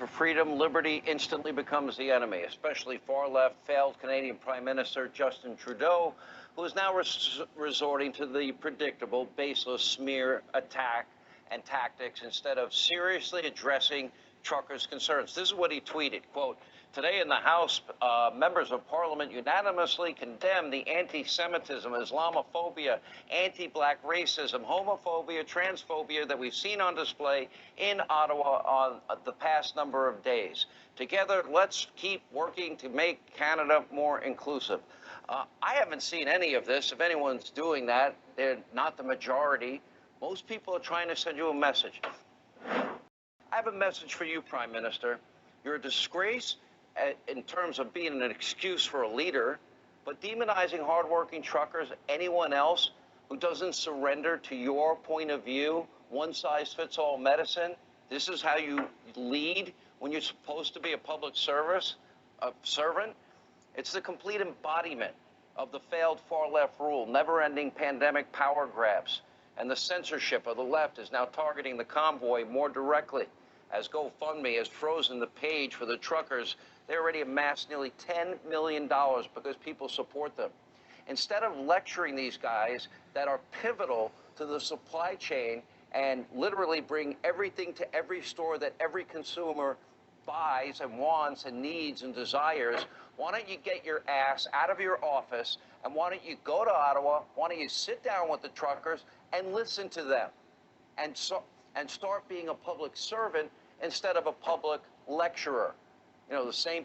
for freedom, liberty instantly becomes the enemy, especially far-left, failed Canadian Prime Minister Justin Trudeau, who is now resorting to the predictable, baseless smear attack and tactics instead of seriously addressing truckers' concerns. This is what he tweeted, quote, "Today in the House, members of Parliament unanimously condemned the anti-Semitism, Islamophobia, anti-black racism, homophobia, transphobia that we've seen on display in Ottawa on the past number of days. Together, let's keep working to make Canada more inclusive." I haven't seen any of this. If anyone's doing that, they're not the majority. Most people are trying to send you a message. I have a message for you, Prime Minister. You're a disgrace in terms of being an excuse for a leader, but demonizing hardworking truckers, anyone else who doesn't surrender to your point of view, one-size-fits-all medicine, this is how you lead when you're supposed to be a public servant. It's the complete embodiment of the failed far-left rule, never-ending pandemic power grabs, and the censorship of the left is now targeting the convoy more directly. As GoFundMe has frozen the page for the truckers, they already amassed nearly $10 million because people support them. Instead of lecturing these guys that are pivotal to the supply chain and literally bring everything to every store that every consumer buys and wants and needs and desires, why don't you get your ass out of your office and why don't you go to Ottawa, why don't you sit down with the truckers and listen to them and start being a public servant instead of a public lecturer. You know, the same